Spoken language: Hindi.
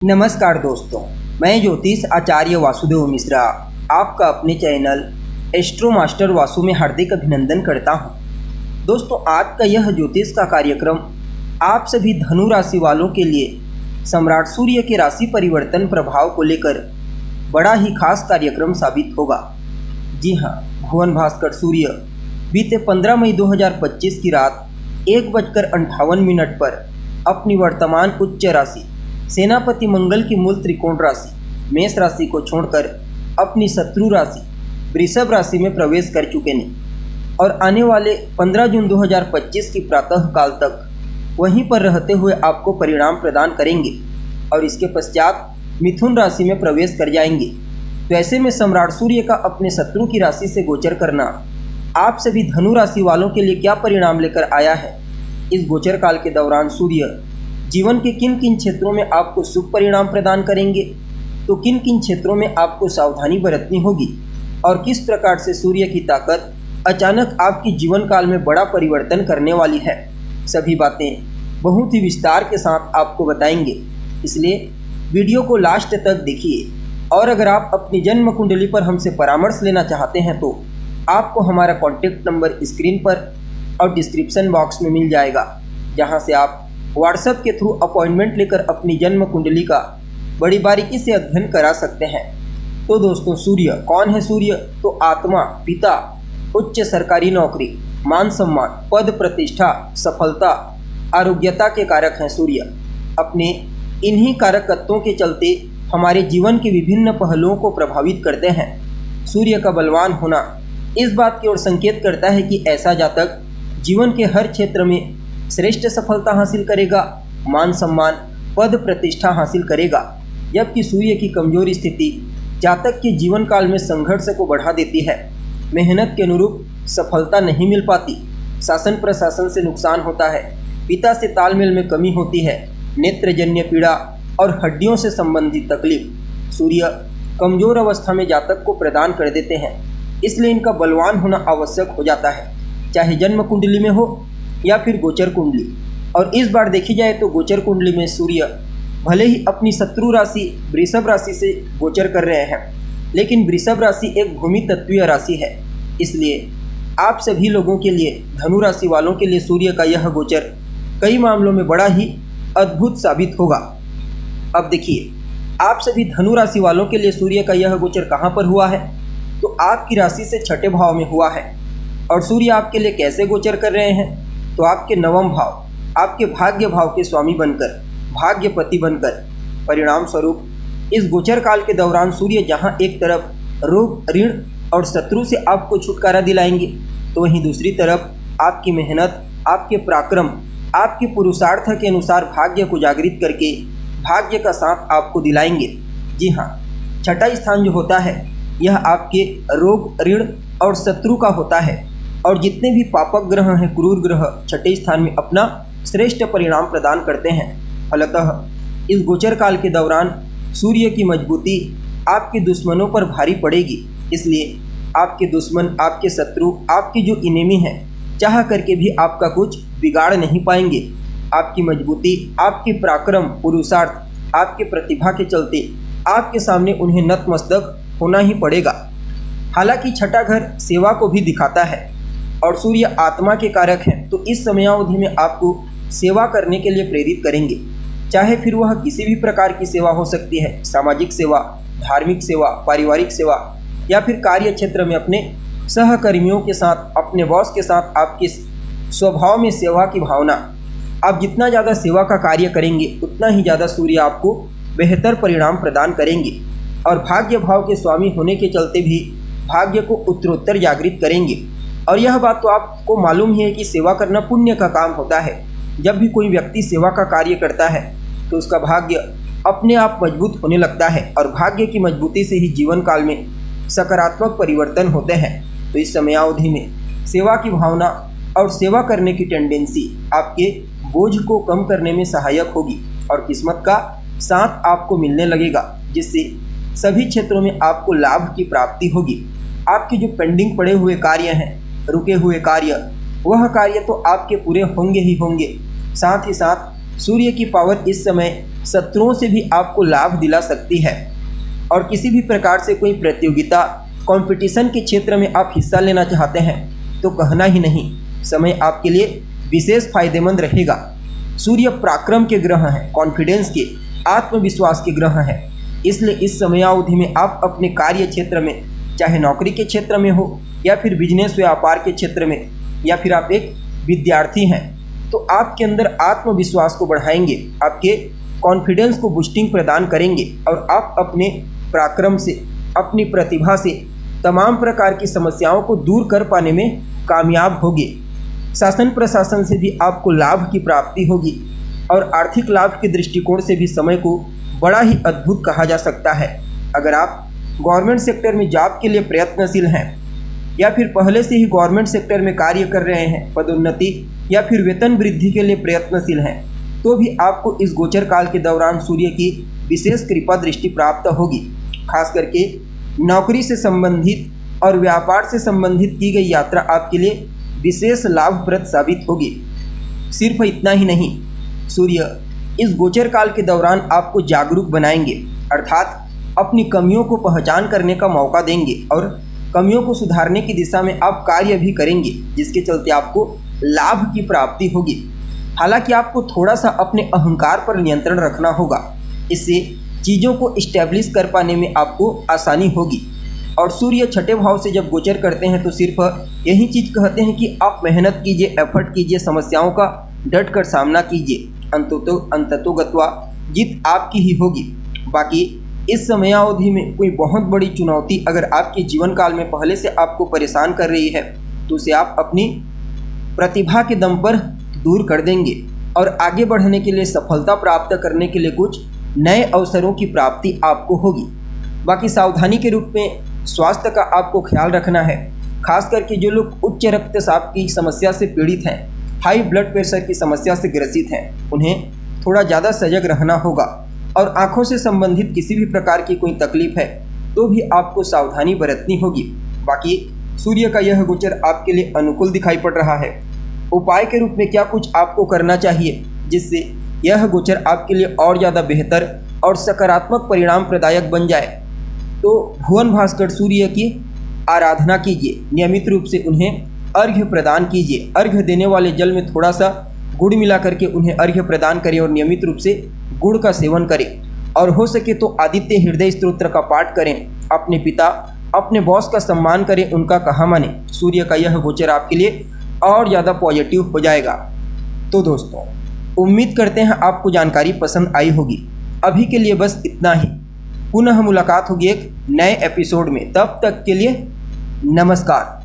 नमस्कार दोस्तों, मैं ज्योतिष आचार्य वासुदेव मिश्रा आपका अपने चैनल एस्ट्रो मास्टर वासु में हार्दिक अभिनंदन करता हूं। दोस्तों, आज का यह ज्योतिष का कार्यक्रम आप सभी धनु राशि वालों के लिए सम्राट सूर्य के राशि परिवर्तन प्रभाव को लेकर बड़ा ही खास कार्यक्रम साबित होगा। जी हां, भुवन भास्कर सूर्य बीते 15 मई 2025 की रात 1:58 पर अपनी वर्तमान उच्च राशि सेनापति मंगल की मूल त्रिकोण राशि मेष राशि को छोड़कर अपनी शत्रु राशि वृषभ राशि में प्रवेश कर चुके हैं और आने वाले 15 जून 2025 की प्रातः काल तक वहीं पर रहते हुए आपको परिणाम प्रदान करेंगे और इसके पश्चात मिथुन राशि में प्रवेश कर जाएंगे। तो ऐसे में सम्राट सूर्य का अपने शत्रु की राशि से गोचर करना आप सभी धनु राशि वालों के लिए क्या परिणाम लेकर आया है। इस गोचर काल के दौरान सूर्य जीवन के किन किन क्षेत्रों में आपको शुभ परिणाम प्रदान करेंगे, तो किन किन क्षेत्रों में आपको सावधानी बरतनी होगी और किस प्रकार से सूर्य की ताकत अचानक आपके जीवन काल में बड़ा परिवर्तन करने वाली है, सभी बातें बहुत ही विस्तार के साथ आपको बताएंगे। इसलिए वीडियो को लास्ट तक देखिए और अगर आप अपनी जन्म कुंडली पर हमसे परामर्श लेना चाहते हैं तो आपको हमारा कॉन्टैक्ट नंबर स्क्रीन पर और डिस्क्रिप्शन बॉक्स में मिल जाएगा, जहां से आप व्हाट्सएप के थ्रू अपॉइंटमेंट लेकर अपनी जन्म कुंडली का बड़ी बारीकी से अध्ययन करा सकते हैं। तो दोस्तों, सूर्य कौन है? सूर्य तो आत्मा, पिता, उच्च सरकारी नौकरी, मान सम्मान, पद प्रतिष्ठा, सफलता, आरोग्यता के कारक हैं। सूर्य अपने इन्हीं कारकत्वों के चलते हमारे जीवन के विभिन्न पहलुओं को प्रभावित करते हैं। सूर्य का बलवान होना इस बात की ओर संकेत करता है कि ऐसा जातक जीवन के हर क्षेत्र में श्रेष्ठ सफलता हासिल करेगा, मान सम्मान, पद प्रतिष्ठा हासिल करेगा। जबकि सूर्य की कमजोर स्थिति जातक के जीवन काल में संघर्ष को बढ़ा देती है, मेहनत के अनुरूप सफलता नहीं मिल पाती, शासन प्रशासन से नुकसान होता है, पिता से तालमेल में कमी होती है, नेत्रजन्य पीड़ा और हड्डियों से संबंधित तकलीफ सूर्य कमजोर अवस्था में जातक को प्रदान कर देते हैं। इसलिए इनका बलवान होना आवश्यक हो जाता है, चाहे जन्म कुंडली में हो या फिर गोचर कुंडली। और इस बार देखी जाए तो गोचर कुंडली में सूर्य भले ही अपनी शत्रु राशि वृषभ राशि से गोचर कर रहे हैं, लेकिन वृषभ राशि एक भूमि तत्वीय राशि है। इसलिए आप सभी लोगों के लिए, धनु राशि वालों के लिए सूर्य का यह गोचर कई मामलों में बड़ा ही अद्भुत साबित होगा। अब देखिए, आप सभी धनु राशि वालों के लिए सूर्य का यह गोचर कहाँ पर हुआ है, तो आपकी राशि से छठे भाव में हुआ है। और सूर्य आपके लिए कैसे गोचर कर रहे हैं, तो आपके नवम भाव, आपके भाग्य भाव के स्वामी बनकर, भाग्यपति बनकर, परिणाम स्वरूप इस गोचर काल के दौरान सूर्य जहां एक तरफ रोग, ऋण और शत्रु से आपको छुटकारा दिलाएंगे, तो वहीं दूसरी तरफ आपकी मेहनत, आपके पराक्रम, आपके पुरुषार्थ के अनुसार भाग्य को जागृत करके भाग्य का साथ आपको दिलाएंगे। जी हाँ, छठा स्थान जो होता है यह आपके रोग, ऋण और शत्रु का होता है। और जितने भी पापक ग्रह हैं, क्रूर ग्रह, छठे स्थान में अपना श्रेष्ठ परिणाम प्रदान करते हैं। फलतः इस गोचर काल के दौरान सूर्य की मजबूती आपके दुश्मनों पर भारी पड़ेगी। इसलिए आपके दुश्मन, आपके शत्रु, आपकी जो इनेमी हैं, चाह करके भी आपका कुछ बिगाड़ नहीं पाएंगे। आपकी मजबूती, आपके पराक्रम, पुरुषार्थ, आपके प्रतिभा के चलते आपके सामने उन्हें नतमस्तक होना ही पड़ेगा। हालांकि छठा घर सेवा को भी दिखाता है और सूर्य आत्मा के कारक हैं, तो इस समयावधि में आपको सेवा करने के लिए प्रेरित करेंगे। चाहे फिर वह किसी भी प्रकार की सेवा हो सकती है, सामाजिक सेवा, धार्मिक सेवा, पारिवारिक सेवा, या फिर कार्य क्षेत्र में अपने सहकर्मियों के साथ, अपने बॉस के साथ आपके स्वभाव में सेवा की भावना। आप जितना ज़्यादा सेवा का कार्य करेंगे उतना ही ज़्यादा सूर्य आपको बेहतर परिणाम प्रदान करेंगे और भाग्य भाव के स्वामी होने के चलते भी भाग्य को उत्तरोत्तर जागृत करेंगे। और यह बात तो आपको मालूम ही है कि सेवा करना पुण्य का काम होता है। जब भी कोई व्यक्ति सेवा का कार्य करता है तो उसका भाग्य अपने आप मजबूत होने लगता है और भाग्य की मजबूती से ही जीवन काल में सकारात्मक परिवर्तन होते हैं। तो इस समयावधि में सेवा की भावना और सेवा करने की टेंडेंसी आपके बोझ को कम करने में सहायक होगी और किस्मत का साथ आपको मिलने लगेगा, जिससे सभी क्षेत्रों में आपको लाभ की प्राप्ति होगी। आपके जो पेंडिंग पड़े हुए कार्य हैं, रुके हुए कार्य, वह कार्य तो आपके पूरे होंगे ही होंगे। साथ ही साथ सूर्य की पावर इस समय शत्रुओं से भी आपको लाभ दिला सकती है। और किसी भी प्रकार से कोई प्रतियोगिता कंपटीशन के क्षेत्र में आप हिस्सा लेना चाहते हैं तो कहना ही नहीं, समय आपके लिए विशेष फायदेमंद रहेगा। सूर्य पराक्रम के ग्रह हैं, कॉन्फिडेंस के, आत्मविश्वास के ग्रह हैं। इसलिए इस समयावधि में आप अपने कार्य क्षेत्र में, चाहे नौकरी के क्षेत्र में हो या फिर बिजनेस व्यापार के क्षेत्र में, या फिर आप एक विद्यार्थी हैं, तो आपके अंदर आत्मविश्वास को बढ़ाएंगे, आपके कॉन्फिडेंस को बूस्टिंग प्रदान करेंगे और आप अपने पराक्रम से, अपनी प्रतिभा से तमाम प्रकार की समस्याओं को दूर कर पाने में कामयाब होंगे। शासन प्रशासन से भी आपको लाभ की प्राप्ति होगी और आर्थिक लाभ के दृष्टिकोण से भी समय को बड़ा ही अद्भुत कहा जा सकता है। अगर आप गवर्नमेंट सेक्टर में जॉब के लिए प्रयत्नशील हैं या फिर पहले से ही गवर्नमेंट सेक्टर में कार्य कर रहे हैं, पदोन्नति या फिर वेतन वृद्धि के लिए प्रयत्नशील हैं, तो भी आपको इस गोचर काल के दौरान सूर्य की विशेष कृपा दृष्टि प्राप्त होगी। खास करके नौकरी से संबंधित और व्यापार से संबंधित की गई यात्रा आपके लिए विशेष लाभप्रद साबित होगी। सिर्फ इतना ही नहीं, सूर्य इस गोचर काल के दौरान आपको जागरूक बनाएंगे, अर्थात अपनी कमियों को पहचान करने का मौका देंगे और कमियों को सुधारने की दिशा में आप कार्य भी करेंगे, जिसके चलते आपको लाभ की प्राप्ति होगी। हालांकि आपको थोड़ा सा अपने अहंकार पर नियंत्रण रखना होगा, इससे चीज़ों को इस्टेब्लिश कर पाने में आपको आसानी होगी। और सूर्य छठे भाव से जब गोचर करते हैं तो सिर्फ यही चीज़ कहते हैं कि आप मेहनत कीजिए, एफर्ट कीजिए, समस्याओं का डट कर सामना कीजिए, अंततोगत्वा जीत आपकी ही होगी। बाकी इस समयावधि में कोई बहुत बड़ी चुनौती अगर आपके जीवन काल में पहले से आपको परेशान कर रही है तो उसे आप अपनी प्रतिभा के दम पर दूर कर देंगे और आगे बढ़ने के लिए, सफलता प्राप्त करने के लिए कुछ नए अवसरों की प्राप्ति आपको होगी। बाकी सावधानी के रूप में स्वास्थ्य का आपको ख्याल रखना है। खास करके जो लोग उच्च रक्तचाप की समस्या से पीड़ित हैं, हाई ब्लड प्रेशर की समस्या से ग्रसित हैं, उन्हें थोड़ा ज़्यादा सजग रहना होगा। और आँखों से संबंधित किसी भी प्रकार की कोई तकलीफ है तो भी आपको सावधानी बरतनी होगी। बाकी सूर्य का यह गोचर आपके लिए अनुकूल दिखाई पड़ रहा है। उपाय के रूप में क्या कुछ आपको करना चाहिए जिससे यह गोचर आपके लिए और ज़्यादा बेहतर और सकारात्मक परिणाम प्रदायक बन जाए, तो भुवन भास्कर सूर्य की आराधना कीजिए, नियमित रूप से उन्हें अर्घ्य प्रदान कीजिए। अर्घ्य देने वाले जल में थोड़ा सा गुड़ मिला करके उन्हें अर्घ्य प्रदान करें और नियमित रूप से गुड़ का सेवन करें। और हो सके तो आदित्य हृदय स्तोत्र का पाठ करें। अपने पिता, अपने बॉस का सम्मान करें, उनका कहा माने। सूर्य का यह गोचर आपके लिए और ज़्यादा पॉजिटिव हो जाएगा। तो दोस्तों, उम्मीद करते हैं आपको जानकारी पसंद आई होगी। अभी के लिए बस इतना ही। पुनः मुलाकात होगी एक नए एपिसोड में। तब तक के लिए नमस्कार।